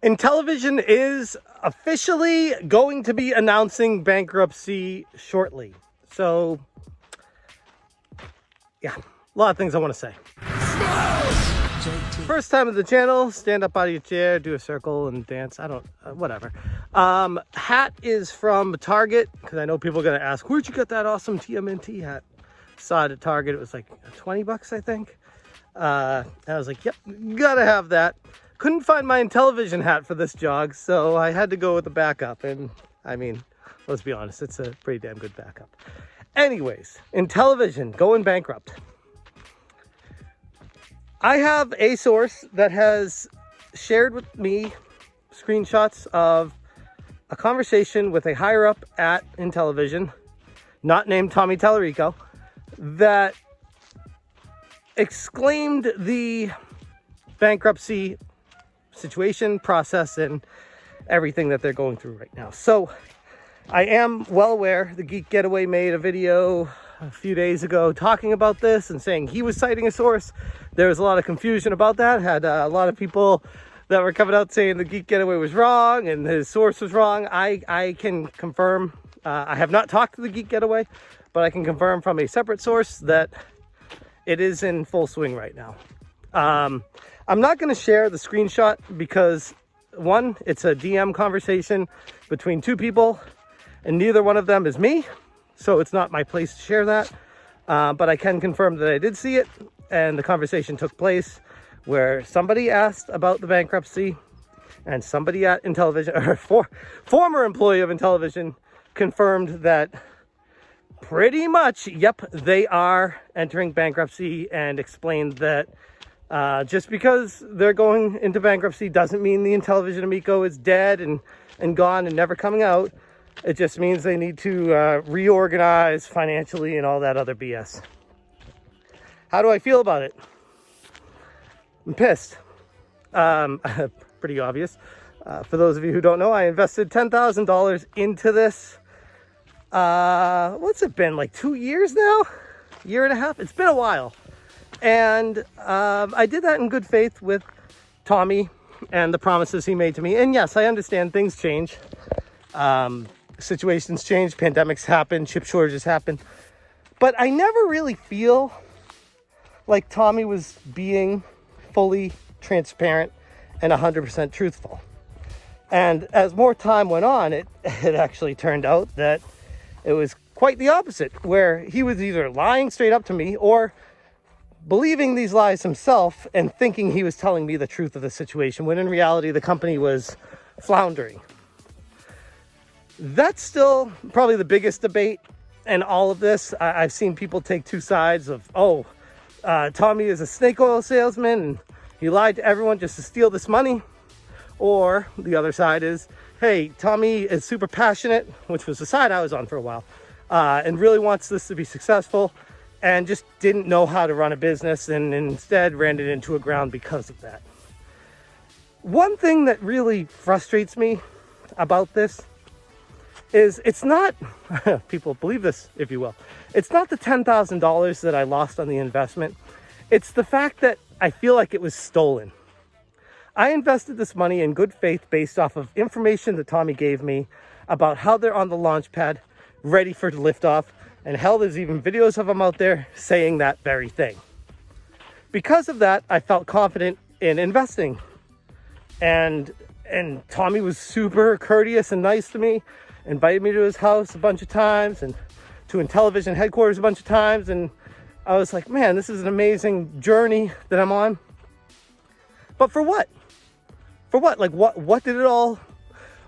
Intellivision is officially going to be announcing bankruptcy shortly. So, yeah, a lot of things I want to say. First time of the channel, stand up out of your chair, do a circle and dance. I don't, whatever. Hat is from Target, because I know people are going to ask, where'd you get that awesome TMNT hat? Saw it at Target. It was like 20 bucks, I think. And I was like, yep, gotta have that. Couldn't find my Intellivision hat for this jog, so I had to go with the backup. And I mean, let's be honest, it's a pretty damn good backup. Anyways, Intellivision going bankrupt. I have a source that has shared with me screenshots of a conversation with a higher up at Intellivision, not named Tommy Tallarico, that exclaimed the bankruptcy situation, process, and everything that they're going through right now. So I am well aware the Geek Getaway made a video a few days ago talking about this and saying he was citing a source. There was a lot of confusion about that. Had a lot of people that were coming out saying the Geek Getaway was wrong and his source was wrong. I can confirm, I have not talked to the Geek Getaway, but I can confirm from a separate source that it is in full swing right now. I'm not going to share the screenshot because, one, it's a DM conversation between two people and neither one of them is me, so it's not my place to share that. But I can confirm that I did see it, and the conversation took place where somebody asked about the bankruptcy and somebody at Intellivision, or former employee of Intellivision, confirmed that pretty much, yep, they are entering bankruptcy, and explained that just because they're going into bankruptcy doesn't mean the Intellivision Amico is dead and gone and never coming out. It just means they need to reorganize financially and all that other BS. How do I feel about it? I'm pissed. Pretty obvious. For those of you who don't know, I invested $10,000 into this. What's it been, like 2 years now? Year and a half? It's been a while. And I did that in good faith with Tommy and the promises he made to me. And yes, I understand things change. Situations change, pandemics happen, chip shortages happen. But I never really feel like Tommy was being fully transparent and 100% truthful. And as more time went on, it actually turned out that it was quite the opposite, where he was either lying straight up to me or believing these lies himself and thinking he was telling me the truth of the situation, when in reality the company was floundering. That's still probably the biggest debate in all of this. I've seen people take two sides of, Tommy is a snake oil salesman and he lied to everyone just to steal this money. Or the other side is, hey, Tommy is super passionate, which was the side I was on for a while, and really wants this to be successful, and just didn't know how to run a business and instead ran it into a ground because of that. One thing that really frustrates me about this is it's not, people believe this, if you will, it's not the $10,000 that I lost on the investment. It's the fact that I feel like it was stolen. I invested this money in good faith based off of information that Tommy gave me about how they're on the launch pad, ready for liftoff, and hell, there's even videos of them out there saying that very thing. Because of that, I felt confident in investing. And Tommy was super courteous and nice to me, invited me to his house a bunch of times and to Intellivision headquarters a bunch of times. And I was like, man, this is an amazing journey that I'm on. But for what? For what? Like, what did it all,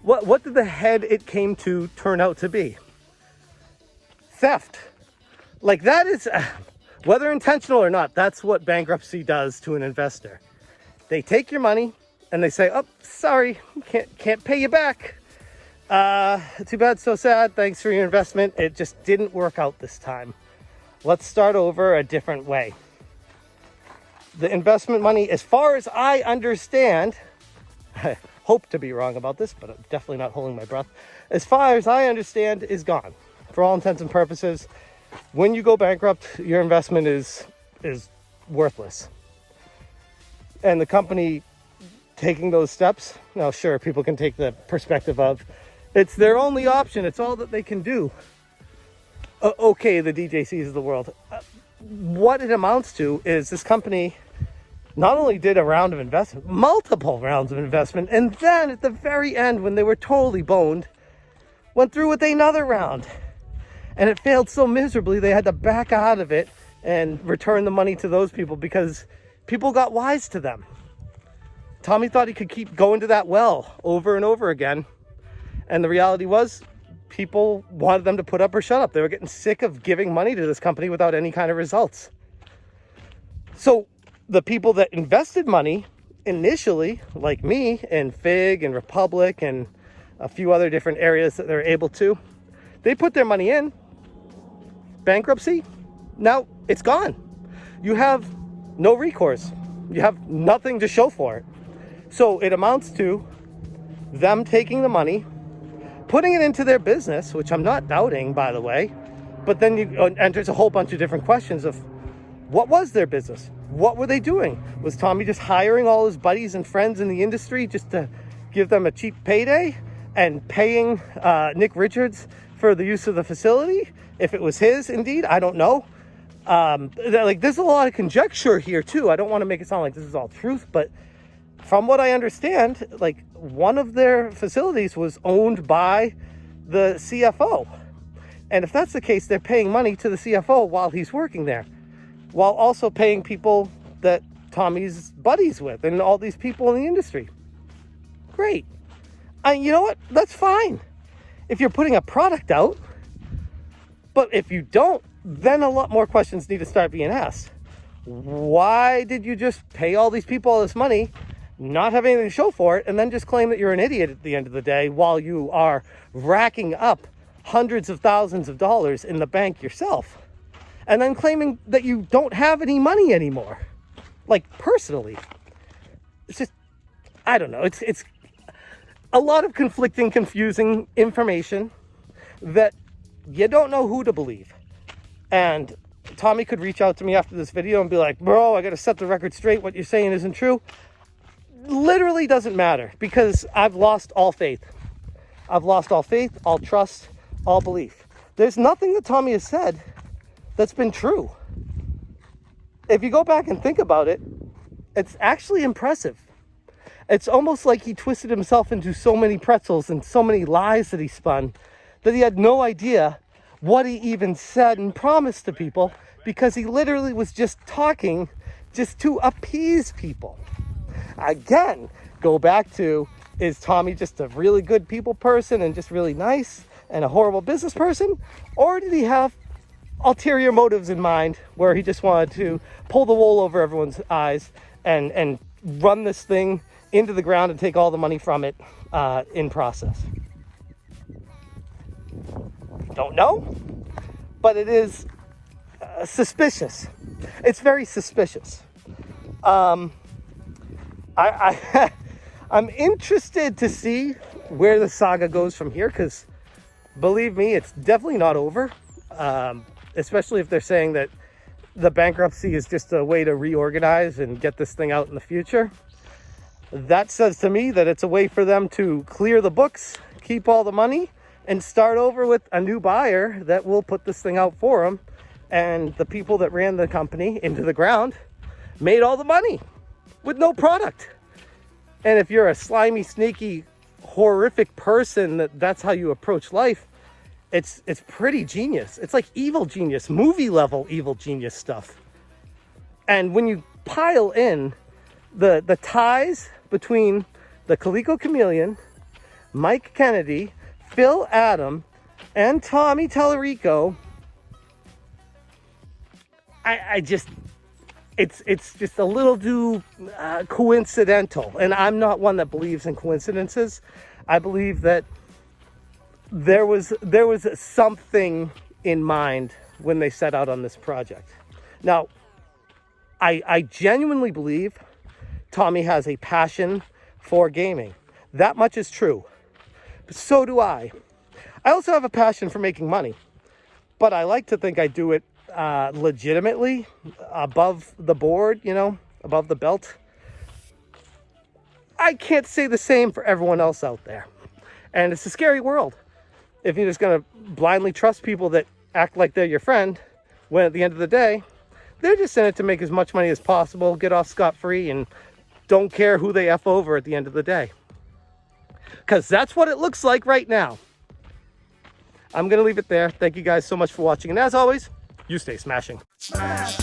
what did the head it came to turn out to be? Theft. Like, that is, whether intentional or not, that's what bankruptcy does to an investor. They take your money and they say, oh, sorry, can't pay you back. Too bad, so sad. Thanks for your investment. It just didn't work out this time. Let's start over a different way. The investment money, as far as I understand, I hope to be wrong about this, but I'm definitely not holding my breath. As far as I understand, is gone. For all intents and purposes, when you go bankrupt, your investment is worthless. And the company taking those steps. Now, sure, people can take the perspective of it's their only option. It's all that they can do. Okay, the DJCs of the world. What it amounts to is this company not only did a round of investment, multiple rounds of investment, and then at the very end, when they were totally boned, went through with another round. And it failed so miserably, they had to back out of it and return the money to those people because people got wise to them. Tommy thought he could keep going to that well over and over again. And the reality was, people wanted them to put up or shut up. They were getting sick of giving money to this company without any kind of results. So the people that invested money initially, like me and Fig and Republic and a few other different areas that they're able to, they put their money in. Bankruptcy, now it's gone. You have no recourse. You have nothing to show for it. So it amounts to them taking the money, putting it into their business, which I'm not doubting, by the way, but then enters a whole bunch of different questions of what was their business? What were they doing? Was Tommy just hiring all his buddies and friends in the industry just to give them a cheap payday and paying Nick Richards for the use of the facility? If it was his, indeed, I don't know. There's a lot of conjecture here too. I don't want to make it sound like this is all truth, but from what I understand, like one of their facilities was owned by the CFO. And if that's the case, they're paying money to the CFO while he's working there, while also paying people that Tommy's buddies with and all these people in the industry. Great. You know what? That's fine. If you're putting a product out, but if you don't, then a lot more questions need to start being asked. Why did you just pay all these people all this money, not have anything to show for it, and then just claim that you're an idiot at the end of the day while you are racking up hundreds of thousands of dollars in the bank yourself, and then claiming that you don't have any money anymore? Like, personally, it's just, I don't know. It's a lot of conflicting, confusing information that you don't know who to believe. And Tommy could reach out to me after this video and be like, bro, I got to set the record straight. What you're saying isn't true. Literally doesn't matter, because I've lost all faith. I've lost all faith, all trust, all belief. There's nothing that Tommy has said that's been true. If you go back and think about it, it's actually impressive. It's almost like he twisted himself into so many pretzels and so many lies that he spun that he had no idea what he even said and promised to people, because he literally was just talking just to appease people. Again, go back to, is Tommy just a really good people person and just really nice and a horrible business person? Or did he have ulterior motives in mind where he just wanted to pull the wool over everyone's eyes and run this thing into the ground and take all the money from it in process? Don't know, but it is suspicious. It's very suspicious. I'm interested to see where the saga goes from here, because believe me, it's definitely not over. Especially if they're saying that the bankruptcy is just a way to reorganize and get this thing out in the future. That says to me that it's a way for them to clear the books, keep all the money, and start over with a new buyer that will put this thing out for them. And the people that ran the company into the ground made all the money with no product. And if you're a slimy, sneaky, horrific person, that's how you approach life, it's pretty genius. It's like evil genius, movie level evil genius stuff. And when you pile in the ties between the Calico Chameleon, Mike Kennedy, Phil Adam, and Tommy Tallarico, it's just a little too coincidental. And I'm not one that believes in coincidences. I believe that there was something in mind when they set out on this project. Now, I genuinely believe Tommy has a passion for gaming. That much is true. But so do I. I also have a passion for making money, but I like to think I do it legitimately, above the board, above the belt. I can't say the same for everyone else out there. And it's a scary world if you're just going to blindly trust people that act like they're your friend, when at the end of the day, they're just in it to make as much money as possible, get off scot-free, and don't care who they F over at the end of the day. Because that's what it looks like right now. I'm going to leave it there. Thank you guys so much for watching. And as always, you stay smashing. Smash,